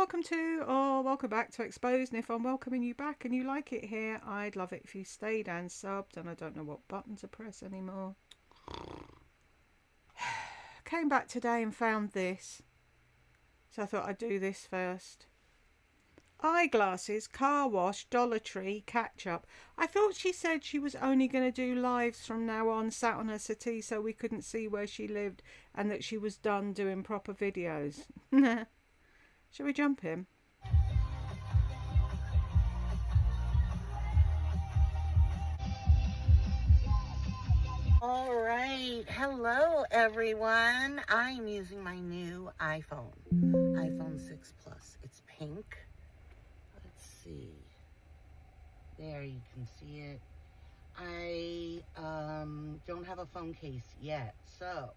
welcome to or welcome back to Exposed. And if I'm welcoming you back and you like it here, I'd love it if you stayed and subbed. And I don't know what button to press anymore. Came back today and found this, so I thought I'd do this first. Eyeglasses, car wash, Dollar Tree, catch up. I thought she said she was only going to do lives from now on, sat on her settee so we couldn't see where she lived, and that she was done doing proper videos. Shall we jump in? All right. Hello, everyone. I'm using my new iPhone 6 Plus. It's pink. Let's see. There, you can see it. I don't have a phone case yet, so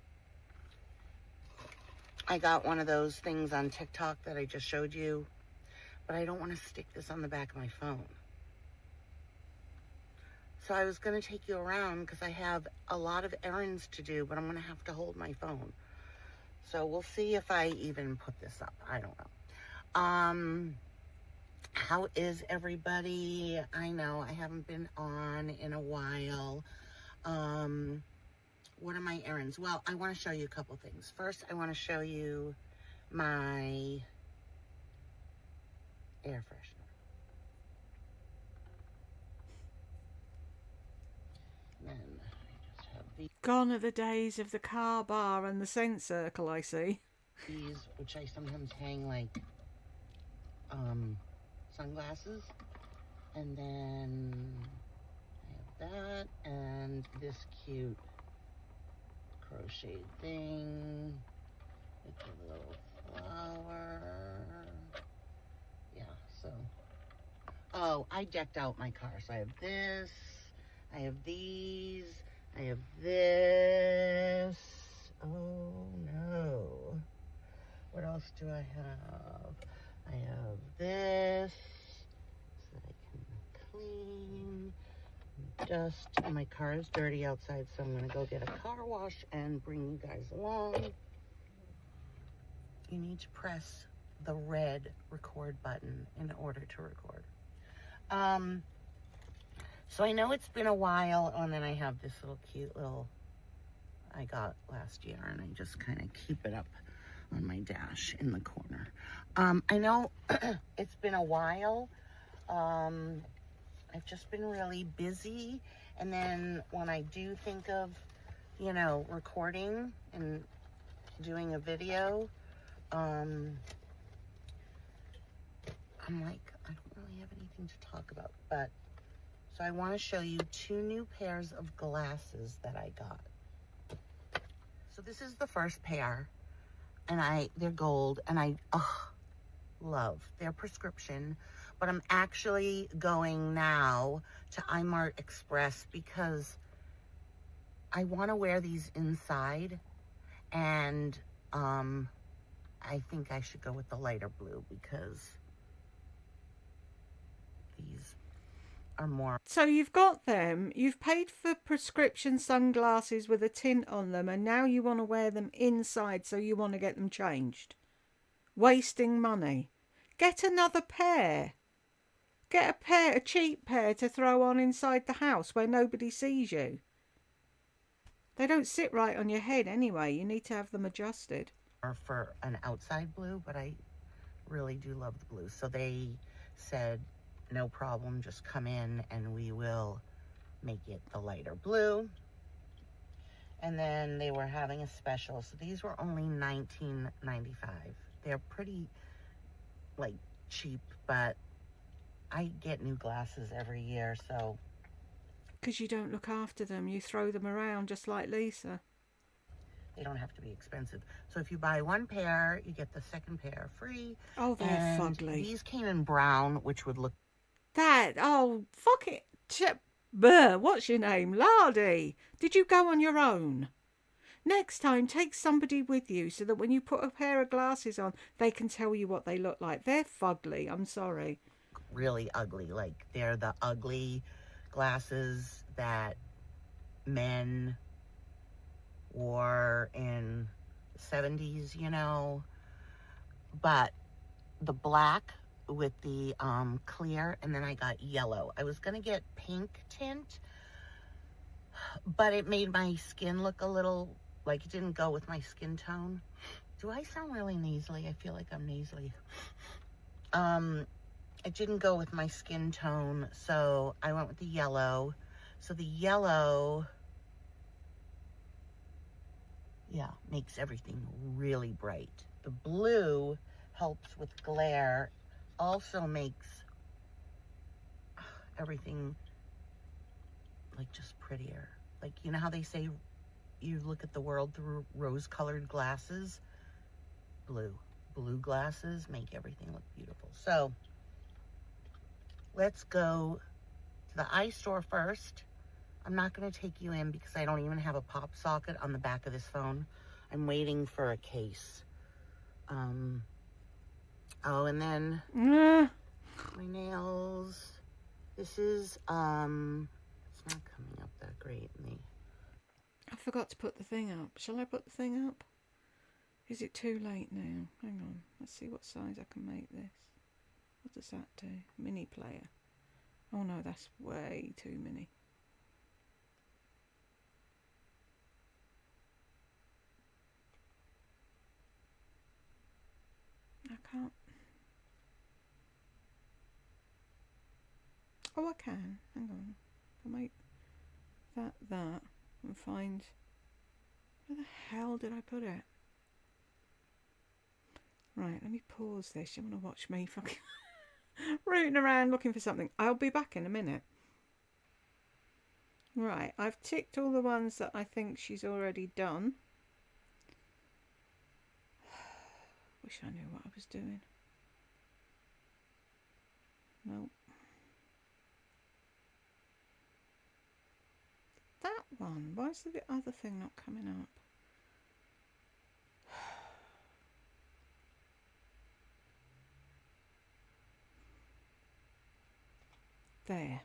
I got one of those things on TikTok that I just showed you, but I don't want to stick this on the back of my phone. So I was going to take you around because I have a lot of errands to do, but I'm going to have to hold my phone. So we'll see if I even put this up. I don't know. How is everybody? I know I haven't been on in a while. What are my errands? Well, I want to show you a couple things. First, I want to show you my air freshener. Then I just have Gone are the days of the car bar and the scent circle, I see. these, which I sometimes hang like sunglasses. And then I have that and this cute crocheted thing with a little flower. Yeah, so. Oh, I decked out my car. So I have this, I have these, I have this. Oh no. What else do I have? I have this so that I can clean, dust. My car is dirty outside, so I'm gonna go get a car wash and bring you guys along. You need to press the red record button in order to record. So I know it's been a while, and then I have this little cute little I got last year, and I just kind of keep it up on my dash in the corner. I know it's been a while. I've just been really busy, and then when I do think of, you know, recording and doing a video, I'm like, I don't really have anything to talk about, but so I want to show you 2 new pairs of glasses that I got. So this is the first pair, and they're gold, and I love their prescription, but I'm actually going now to iMart Express because I want to wear these inside, and I think I should go with the lighter blue because these are more. So you've got them, you've paid for prescription sunglasses with a tint on them, and now you want to wear them inside, so you want to get them changed. Wasting money. Get another pair. Get a cheap pair to throw on inside the house where nobody sees you. They don't sit right on your head anyway. You need to have them adjusted. Or for an outside blue, but I really do love the blue. So they said, no problem, just come in and we will make it the lighter blue. And then they were having a special, so these were only $19.95. They're pretty like cheap, but I get new glasses every year, so. Because you don't look after them, you throw them around just like Lisa. They don't have to be expensive. So if you buy 1 pair, you get the second pair free. Oh, they're fugly. These came in brown, which would look. Fuck it. What's your name? Lardy. Did you go on your own? Next time, take somebody with you so that when you put a pair of glasses on, they can tell you what they look like. They're fugly. I'm sorry. Really ugly. Like, they're the ugly glasses that men wore in the 70s, you know. But the black with the clear, and then I got yellow. I was gonna get pink tint, but it made my skin look a little like it didn't go with my skin tone. Do I sound really nasally? I feel like I'm nasally. It didn't go with my skin tone, so I went with the yellow. So the yellow, yeah, makes everything really bright. The blue helps with glare, also makes everything like just prettier. Like, you know how they say you look at the world through rose-colored glasses? Blue glasses make everything look beautiful. So let's go to the eye store first. I'm not going to take you in because I don't even have a pop socket on the back of this phone. I'm waiting for a case. Oh, and then my nails. This is, it's not coming up that great in the... I forgot to put the thing up. Shall I put the thing up? Is it too late now? Hang on. Let's see what size I can make this. What does that do? Mini player. Oh no, that's way too mini. I can't. Oh, I can. Hang on. I'll make that and find... Where the hell did I put it? Right, let me pause this. You want to watch me fucking rooting around looking for something. I'll be back in a minute. Right, I've ticked all the ones that I think she's already done. Wish I knew what I was doing. Nope. That one. Why is the other thing not coming up? There.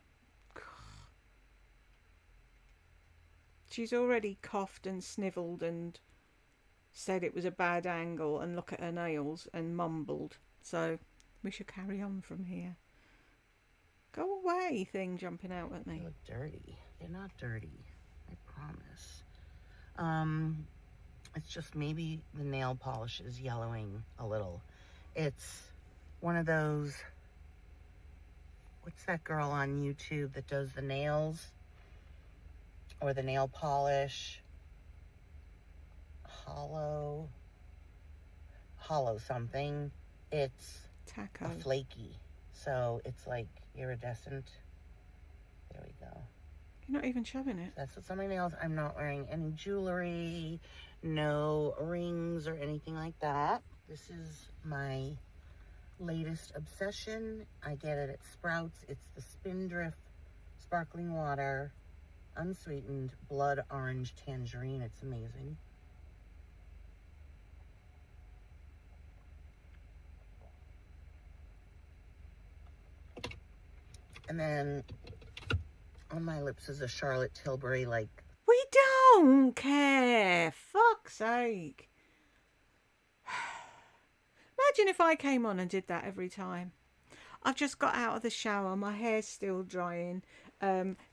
She's already coughed and snivelled and said it was a bad angle and look at her nails and mumbled. So we should carry on from here. Go away, thing jumping out at me. They look dirty. They're not dirty, I promise. It's just maybe the nail polish is yellowing a little. It's one of those... What's that girl on YouTube that does the nails? Or the nail polish? Hollow something. It's Taco. a flaky. So it's like iridescent. There we go. You're not even showing it. That's what's on my nails. I'm not wearing any jewelry, no rings or anything like that. This is my latest obsession. I get it at Sprouts. It's the Spindrift Sparkling Water, unsweetened blood orange tangerine. It's amazing. And then on my lips is a Charlotte Tilbury, like... We don't care. Fuck's sake. Imagine if I came on and did that every time. I've just got out of the shower. My hair's still drying.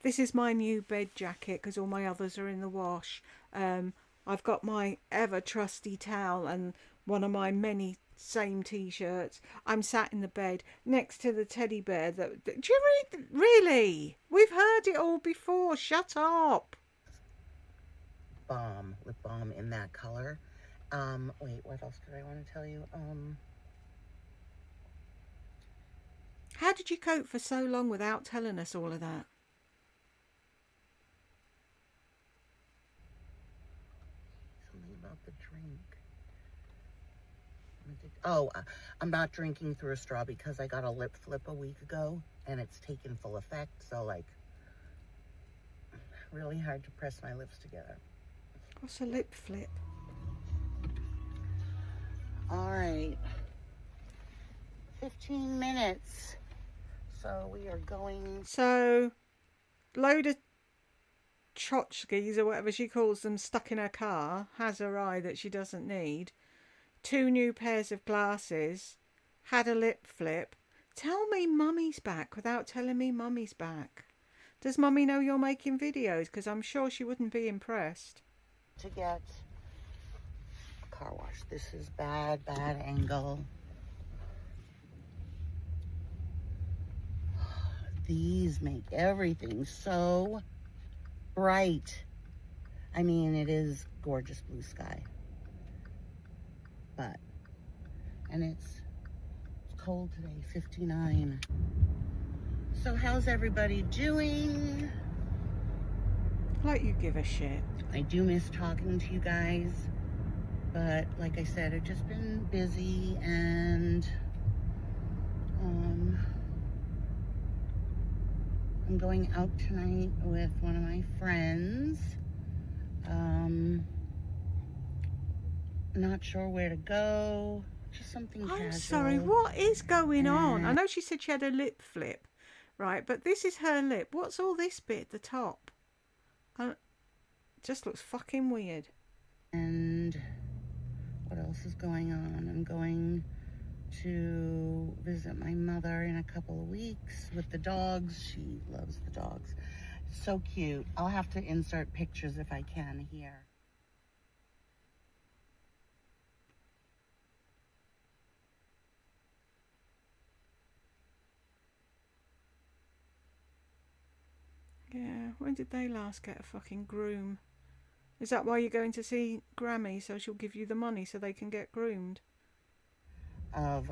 This is my new bed jacket because all my others are in the wash. I've got my ever trusty towel and one of my many same t-shirts. I'm sat in the bed next to the teddy bear that do you read? Really? We've heard it all before. Shut up. Lip balm in that color. Wait, what else did I want to tell you? How did you cope for so long without telling us all of that? Something about the drink. Oh, I'm not drinking through a straw because I got a lip flip a week ago and it's taken full effect. So, like, really hard to press my lips together. What's a lip flip? All right. 15 minutes. So we are going... So, load of tchotchkes or whatever she calls them stuck in her car, has her eye that she doesn't need, 2 new pairs of glasses, had a lip flip. Tell me Mummy's back without telling me Mummy's back. Does Mummy know you're making videos? Because I'm sure she wouldn't be impressed. To get a car wash. This is bad angle. These make everything so bright. I mean, it is gorgeous blue sky. And it's cold today, 59. So how's everybody doing? Like you give a shit. I do miss talking to you guys, but like I said, I've just been busy, and I'm going out tonight with one of my friends. Not sure where to go. Just something casual. I'm sorry, what is going on? I know she said she had a lip flip, right? But this is her lip. What's all this bit at the top? Just looks fucking weird. And what else is going on? I'm going to visit my mother in a couple of weeks with the dogs. She loves the dogs. So cute. I'll have to insert pictures if I can here. Yeah, when did they last get a fucking groom? Is that why you're going to see Grammy, so she'll give you the money so they can get groomed? Of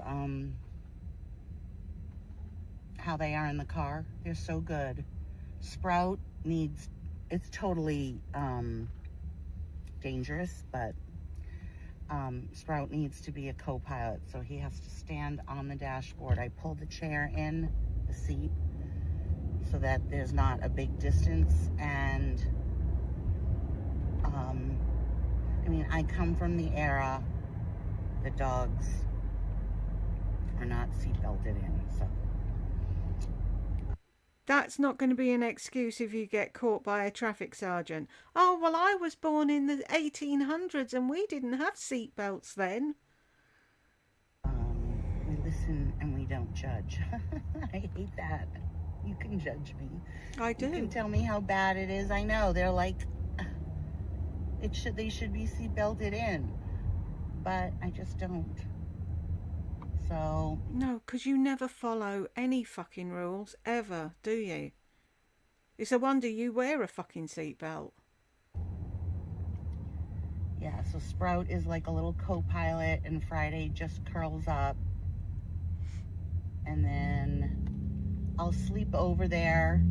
how they are in the car. They're so good. Sprout needs, it's totally dangerous, but Sprout needs to be a co-pilot, so he has to stand on the dashboard. I pull the chair in the seat so that there's not a big distance, and I mean, I come from the era the dogs are not seat belted in, so. That's not going to be an excuse if you get caught by a traffic sergeant. Oh, well, I was born in the 1800s and we didn't have seat belts then. We listen and we don't judge. I hate that. You can judge me. I do. You can tell me how bad it is. I know. They're like, they should be seat belted in. But I just don't. So. No, because you never follow any fucking rules, ever, do you? It's a wonder you wear a fucking seatbelt. Yeah, so Sprout is like a little co-pilot, and Friday just curls up. And then I'll sleep over there,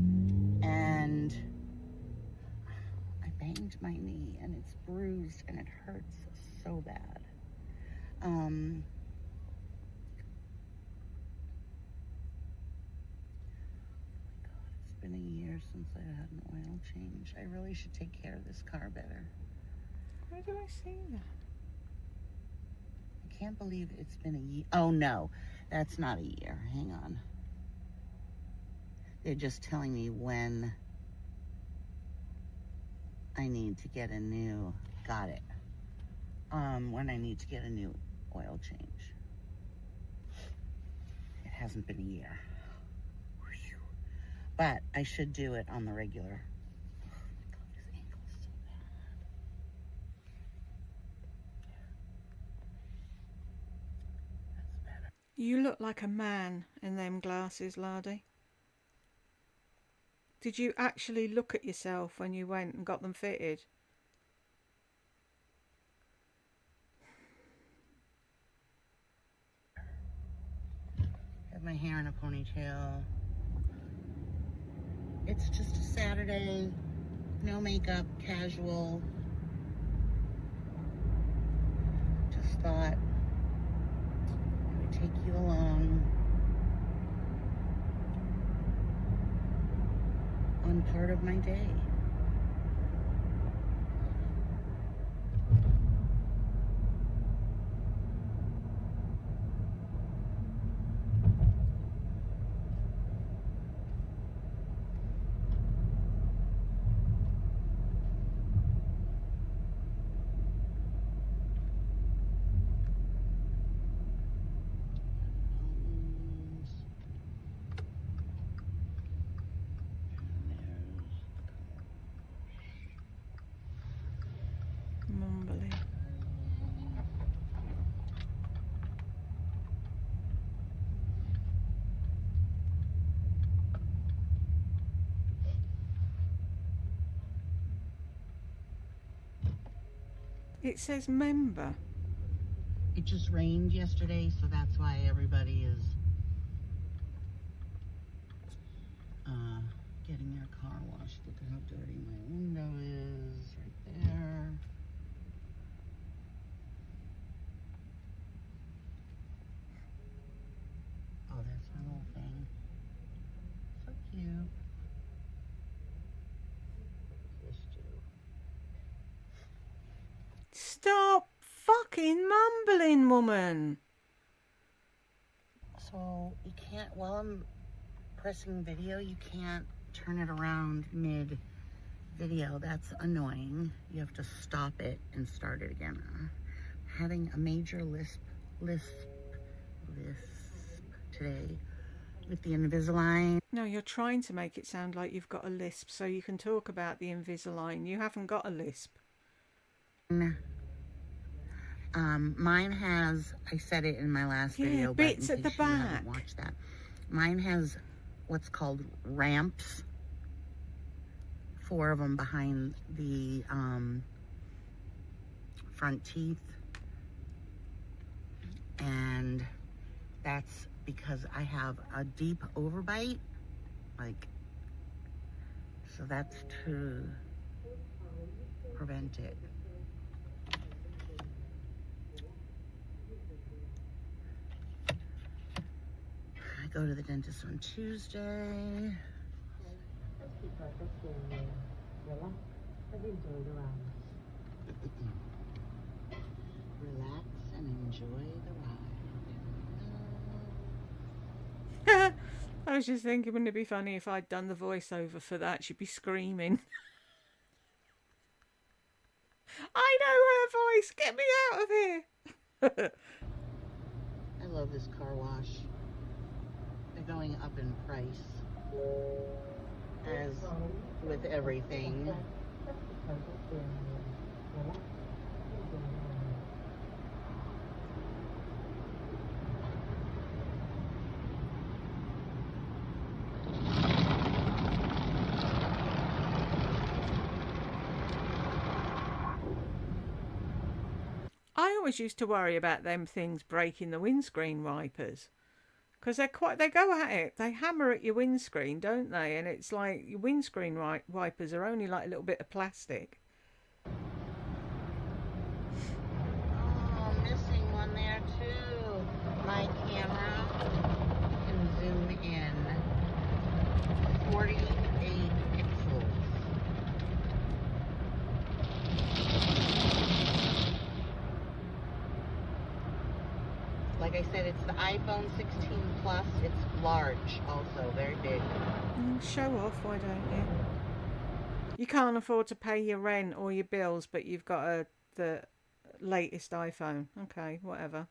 and I banged my knee, and it's bruised, and it hurts so bad. Oh my God, it's been a year since I had an oil change. I really should take care of this car better. Where do I see that? I can't believe it's been a year. Oh no, that's not a year. Hang on. They're just telling me when I need to get a new, got it. When I need to get a new oil change. It hasn't been a year. Whew. But I should do it on the regular. Oh my God, this ankle is so bad. That's better. You look like a man in them glasses, laddie. Did you actually look at yourself when you went and got them fitted? Have my hair in a ponytail. It's just a Saturday, no makeup, casual. Just thought I would take you along on part of my day. It says member. It just rained yesterday, so that's why everybody is getting their car washed. Look at how dirty my window is right there. Oh, that's my little thing. So cute. What does this do? Stop fucking mumbling, woman. So you can't, while I'm pressing video, you can't turn it around mid video. That's annoying. You have to stop it and start it again. Having a major lisp today with the Invisalign. No, you're trying to make it sound like you've got a lisp so you can talk about the Invisalign. You haven't got a lisp. Mine has, I said it in my last video, bits but in at the case you back. haven't watched that. Mine has what's called ramps. 4 of them behind the front teeth. And that's because I have a deep overbite. Like, so that's to prevent it. I go to the dentist on Tuesday. Relax and enjoy the ride. I was just thinking, wouldn't it be funny if I'd done the voiceover for that? She'd be screaming. I know her voice. Get me out of here. I love this car wash. They're going up in price, as with everything. I always used to worry about them things breaking the windscreen wipers, because they go at it. They hammer at your windscreen, don't they? And it's like your windscreen wipers are only like a little bit of plastic. Oh, I'm missing one there too. My camera can zoom in 48 pixels. Like I said, it's the iPhone 16 Plus. It's large also, very big. Show off, why don't you? You can't afford to pay your rent or your bills, but you've got the latest iPhone. Okay, whatever.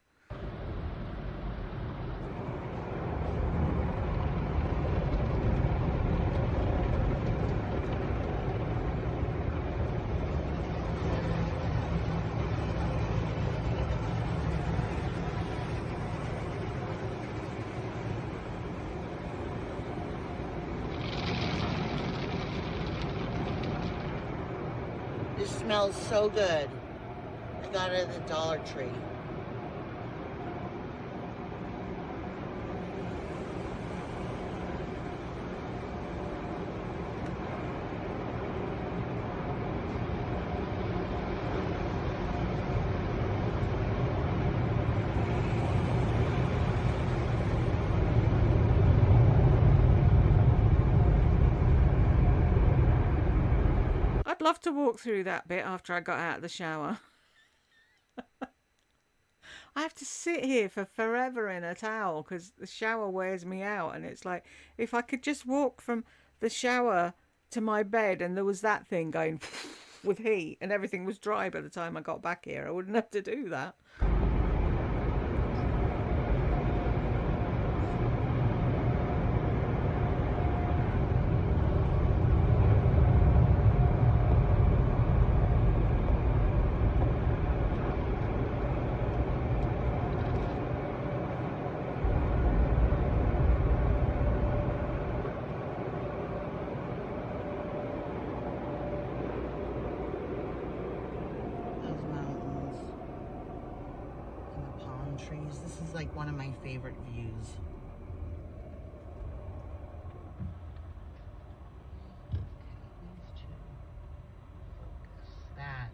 This smells so good. I got it at the Dollar Tree. I'd love to walk through that bit after I got out of the shower. I have to sit here for forever in a towel because the shower wears me out. And it's like, if I could just walk from the shower to my bed and there was that thing going with heat and everything was dry by the time I got back here, I wouldn't have to do that. Those mountains. like one of my favorite views. That.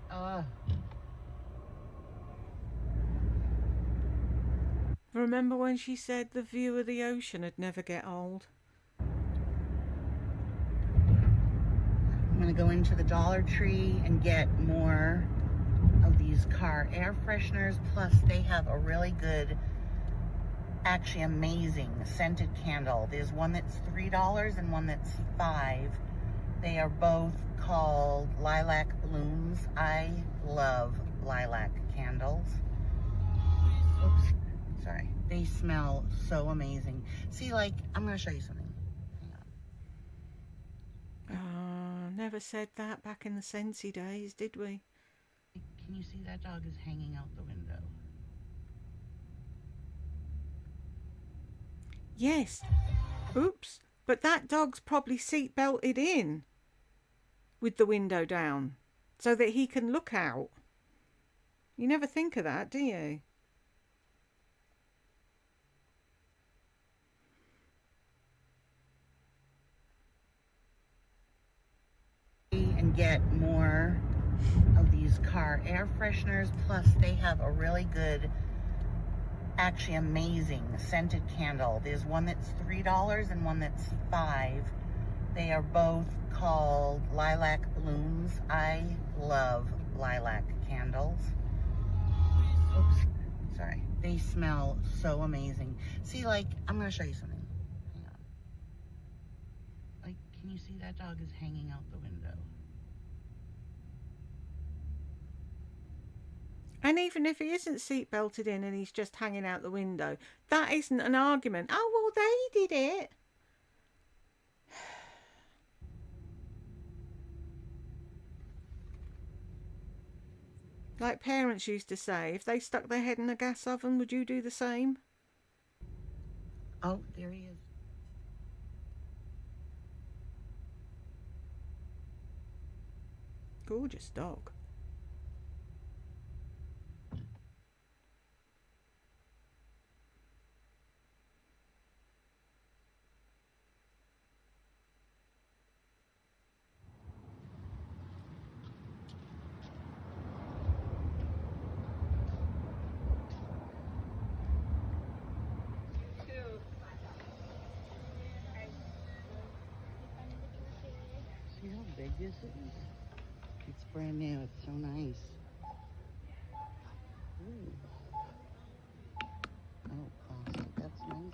Remember when she said the view of the ocean would never get old? I'm going to go into the Dollar Tree and get more of these car air fresheners. Plus, they have a really good, actually amazing scented candle. There's one that's $3 and one that's $5. They are both called Lilac Blooms. I love lilac candles. Oops, sorry. They smell so amazing. See, like, I'm going to show you something. Hang on. Never said that back in the Scentsy days, did we? Can you see that dog is hanging out the window? Yes. Oops. But that dog's probably seat belted in with the window down so that he can look out. You never think of that, do you? And get more of these car air fresheners. Plus, they have a really good, actually amazing scented candle. There's one that's $3 and one that's $5. They are both called Lilac Blooms. I love lilac candles. Oops, sorry. They smell so amazing. See, like, I'm going to show you something. Hang on. Like, can you see that dog is hanging out the window? And even if he isn't seat belted in and he's just hanging out the window, that isn't an argument. Oh, well, they did it. Like parents used to say, if they stuck their head in a gas oven, would you do the same? Oh, there he is. Gorgeous dog. See how big this is? It's brand new. It's so nice. Ooh. Oh, plastic. That's nice, though.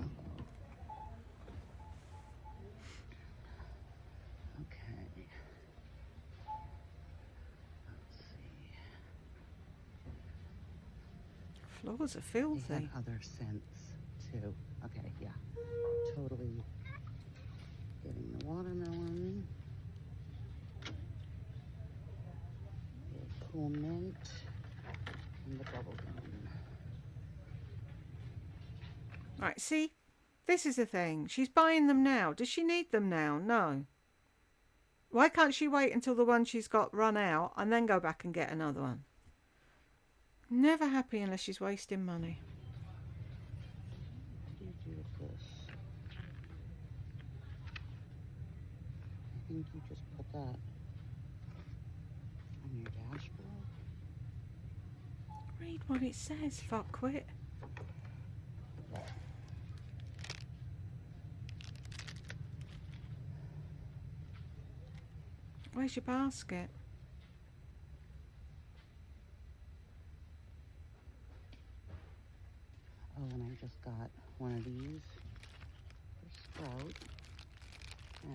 Okay. Let's see. Floors are They filthy. had other scents, too. Okay, yeah. Totally getting the watermelon. The cool mint. And the bubble gum. Right, see? This is the thing. She's buying them now. Does she need them now? No. Why can't she wait until the one she's got run out and then go back and get another one? Never happy unless she's wasting money. What do you do with this? I think you just put that on your dashboard. Read what it says, fuckwit. Where's your basket? Oh, and I just got one of these for Sprout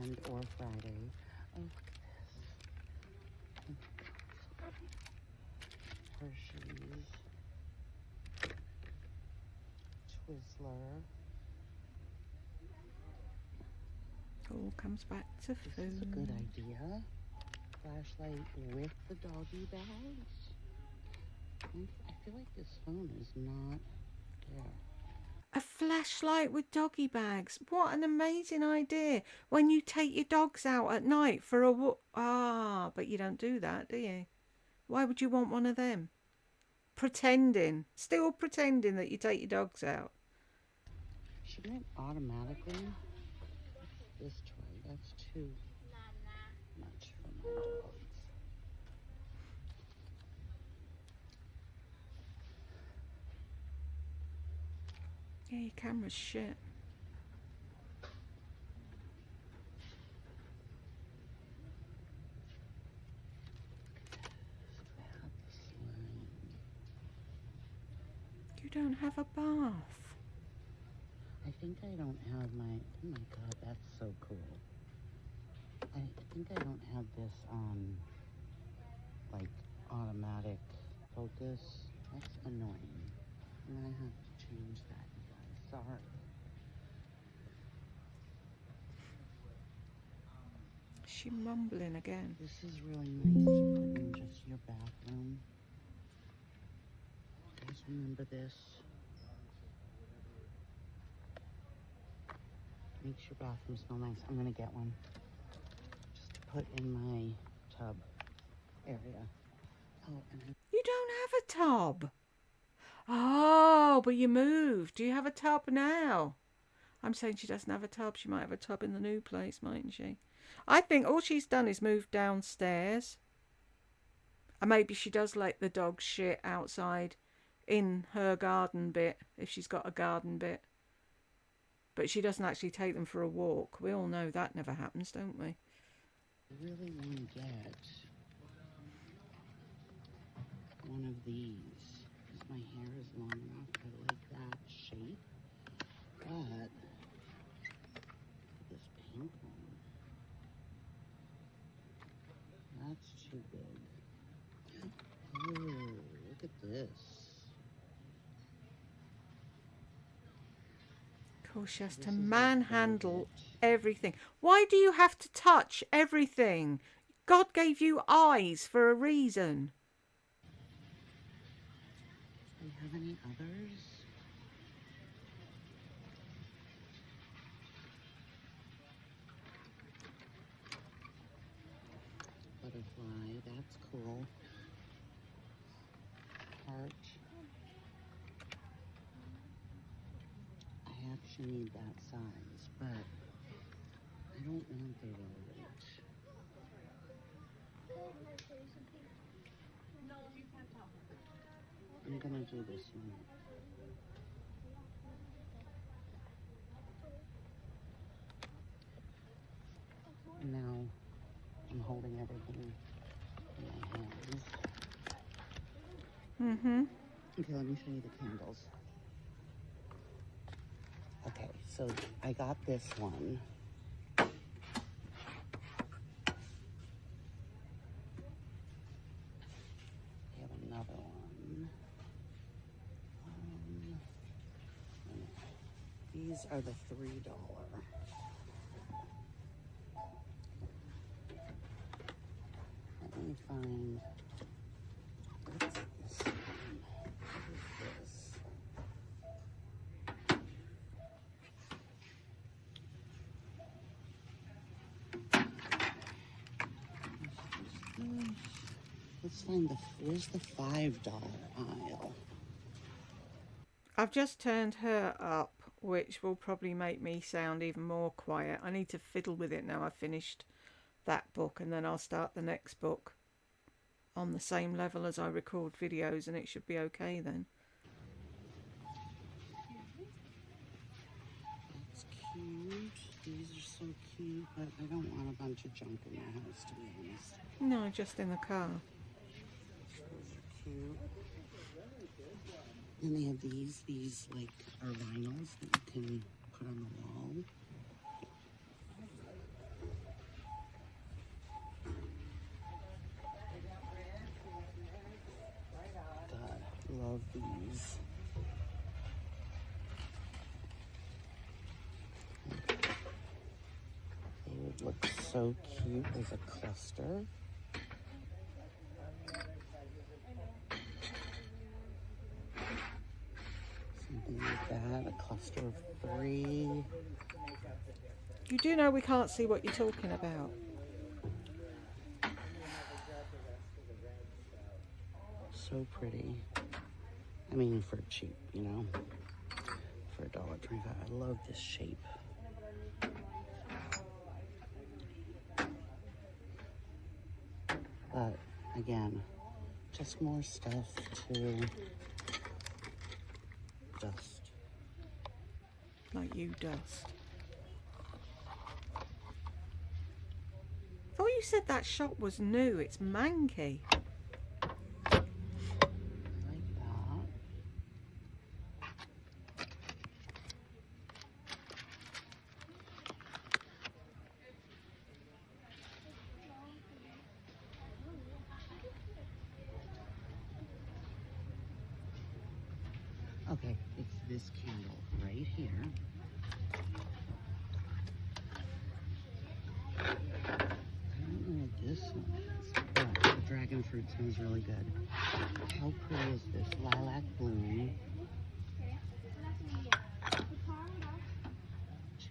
and or Friday. Oh, look at this. Hershey's Twizzler. All comes back to This food. is a good idea. Flashlight with the doggy bags. I feel like this phone is not there. A flashlight with doggy bags. What an amazing idea. When you take your dogs out at night for a walk. Ah, but you don't do that, do you? Why would you want one of them? Pretending. Still pretending that you take your dogs out. Shouldn't it automatically? This toy, that's too much for my dogs. Yeah, your camera's shit. You don't have a bath. I think I don't have my, oh my god, that's so cool. I think I don't have this on, like, automatic focus. That's annoying. I'm gonna have to change that, you guys. Sorry. Is she mumbling again? This is really nice to put in just your bathroom. You guys remember this? Makes your bathroom smell nice. I'm gonna get one. Just to put in my tub area. Oh, and You don't have a tub. Oh, but you moved. Do you have a tub now? I'm saying she doesn't have a tub. She might have a tub in the new place, mightn't she? I think all she's done is moved downstairs. And maybe she does let the dogs shit outside in her garden bit, if she's got a garden bit. But she doesn't actually take them for a walk. We all know that never happens, don't we? I really want to get one of these. Because my hair is long enough. I like that shape. But this pink one, that's too big. Oh, look at this. Of course, she has to manhandle everything. Why do you have to touch everything? God gave you eyes for a reason. Do we have any others? Butterfly, that's cool. Heart. I actually need that size, but I don't want the velvet. I'm gonna do this one. And now I'm holding everything in my hands. Mm-hmm. Okay, let me show you the candles. Okay, so I got this one. We have another one. These are the $3. Let me find, what's this one? What is this? Let's find where's the $5 aisle? I've just turned her up, which will probably make me sound even more quiet. I need to fiddle with it now I've finished that book, and then I'll start the next book on the same level as I record videos, and it should be okay then. That's cute. These are so cute, but I don't want a bunch of junk in my house, to be honest. No, just in the car. Those are cute. And they have these like are vinyls that you can put on the wall. God, love these. They would look so cute as a cluster. Something like that, a cluster of 3. You do know we can't see what you're talking about. So pretty. I mean, for cheap, you know, for for $1.25. I love this shape. But again, just more stuff to dust. Like you dust. I thought you said that shop was new. It's manky. Like that. Okay, it's this candle right here. I don't know what this one is, but the dragon fruit smells really good. How pretty is this? Lilac bloom.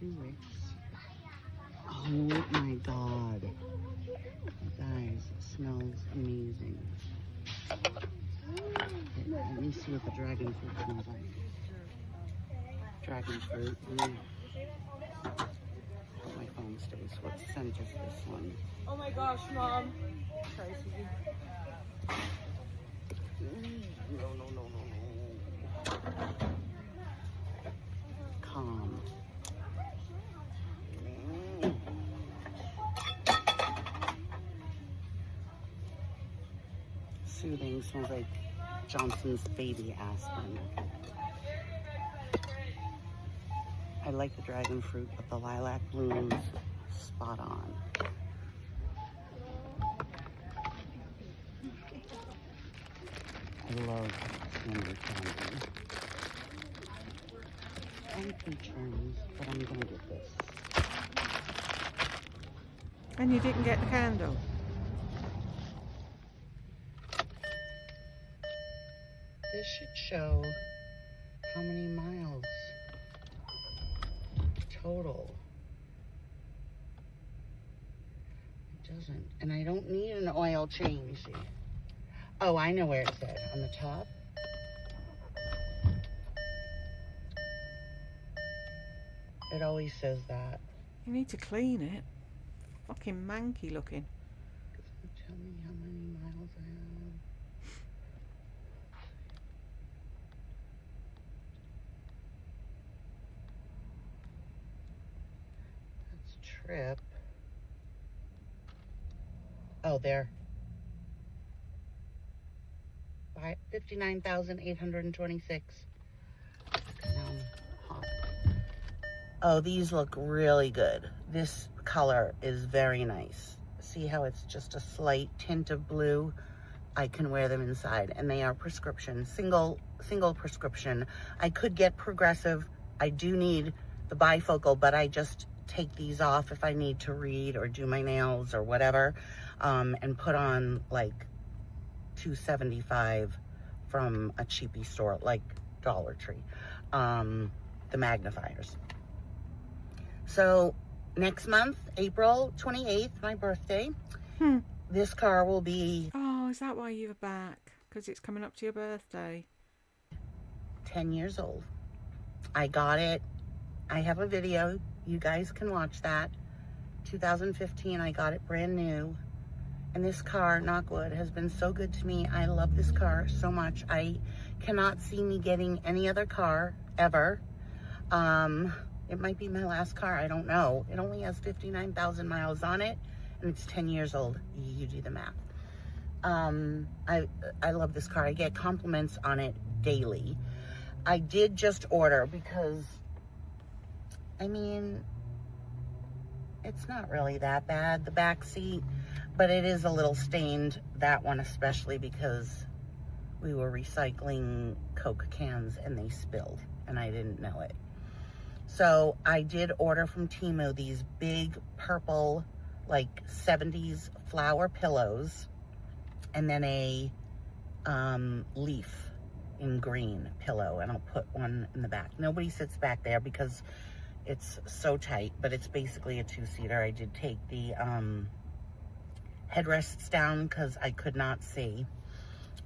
2 wicks. Oh my god. Guys, it smells amazing. Okay, let me see what the dragon fruit smells like. Dragon fruit. My phone stays. What scent is this one? Oh my gosh, Mom. Sorry, Susie. No. Calm. Soothing. Smells like Johnson's baby aspirin. I like the dragon fruit, but the lilac bloom's spot on. I love candy. And patrons, but I'm gonna get this. And you didn't get the candle? This should show how many miles total. It doesn't. And I don't need an oil change. Oh, I know where it said. On the top. It always says that. You need to clean it. Fucking manky looking. Doesn't tell me how many miles I have. That's trip. Oh, there. 59,826. Hot. Oh, these look really good. This color is very nice. See how it's just a slight tint of blue? I can wear them inside, and they are prescription, single prescription. I could get progressive. I do need the bifocal, but I just take these off if I need to read or do my nails or whatever, and put on like $2.75 from a cheapy store like Dollar Tree, the magnifiers. So next month, April 28th, my birthday, this car will be... Oh, is that why you're back? Because it's coming up to your birthday. 10 years old. I got it. I have a video. You guys can watch that. 2015, I got it brand new. And this car, knock wood, has been so good to me. I love this car so much. I cannot see me getting any other car ever. It might be my last car. I don't know. It only has 59,000 miles on it, and it's 10 years old. You do the math. I love this car. I get compliments on it daily. I did just order because, I mean, it's not really that bad, the back seat, but it is a little stained, that one especially, because we were recycling Coke cans and they spilled and I didn't know it. So I did order from Temu these big purple, like 70s flower pillows, and then a leaf in green pillow, and I'll put one in the back. Nobody sits back there because it's so tight, but it's basically a two-seater. I did take the headrests down because I could not see,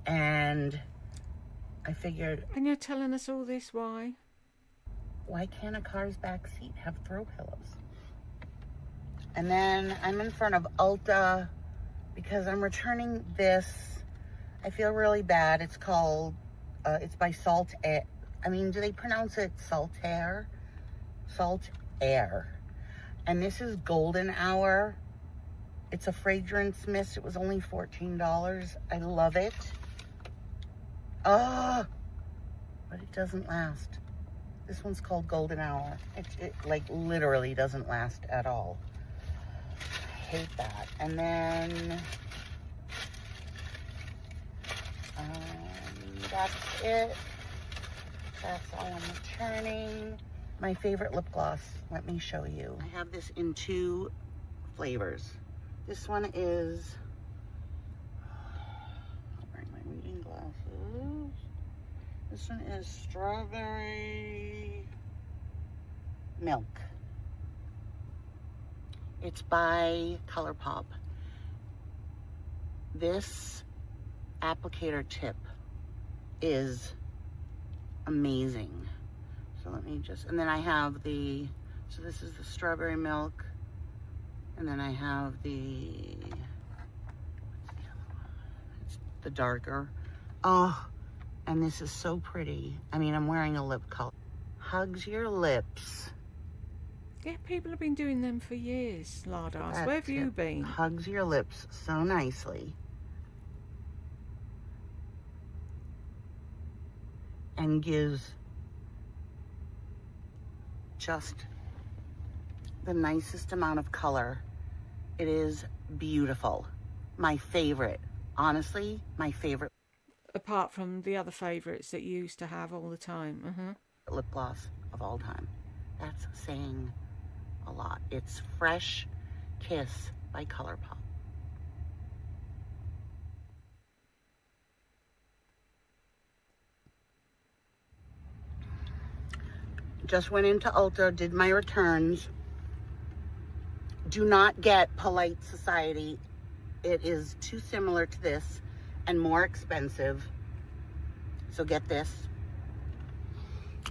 and I figured... And you're telling us all this why? Why can't a car's back seat have throw pillows? And then I'm in front of Ulta because I'm returning this. I feel really bad. It's called, it's by Salt Air. I mean, do they pronounce it Saltaire? Salt Air. And this is Golden Hour. It's a fragrance mist. It was only $14. I love it. Oh, but it doesn't last. This one's called Golden Hour. It like literally doesn't last at all. I hate that. And then that's it. That's all I'm returning. My favorite lip gloss. Let me show you. I have this in 2 flavors. This one is, I'll bring my reading glasses. This one is strawberry milk. It's by ColourPop. This applicator tip is amazing. So let me just, and then I have the, so this is the strawberry milk. And then I have the, it's the darker. Oh, and this is so pretty. I mean, I'm wearing a lip color. Hugs your lips. Yeah, people have been doing them for years, Lardass. That Where have you tip been? Hugs your lips so nicely. And gives just the nicest amount of color. It is beautiful. My favorite. Honestly, my favorite. Apart from the other favourites that you used to have all the time. Lip gloss of all time. That's saying a lot. It's Fresh Kiss by ColourPop. Just went into Ulta, did my returns. Do not get Polite Society. It is too similar to this and more expensive. So get this.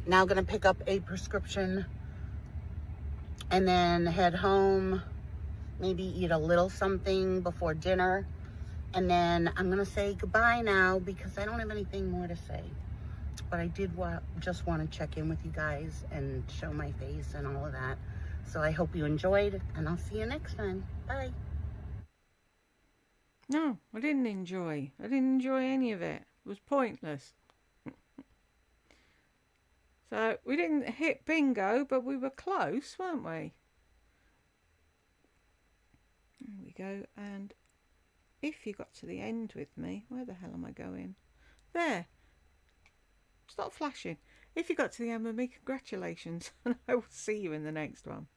Now gonna pick up a prescription and then head home, maybe eat a little something before dinner. And then I'm gonna say goodbye now because I don't have anything more to say. But I did just want to check in with you guys and show my face and all of that. So I hope you enjoyed, and I'll see you next time. Bye. No, I didn't enjoy. I didn't enjoy any of it. It was pointless. So we didn't hit bingo, but we were close, weren't we? There we go. And if you got to the end with me, where the hell am I going? There. Stop flashing. If you got to the end with me, congratulations. And I will see you in the next one.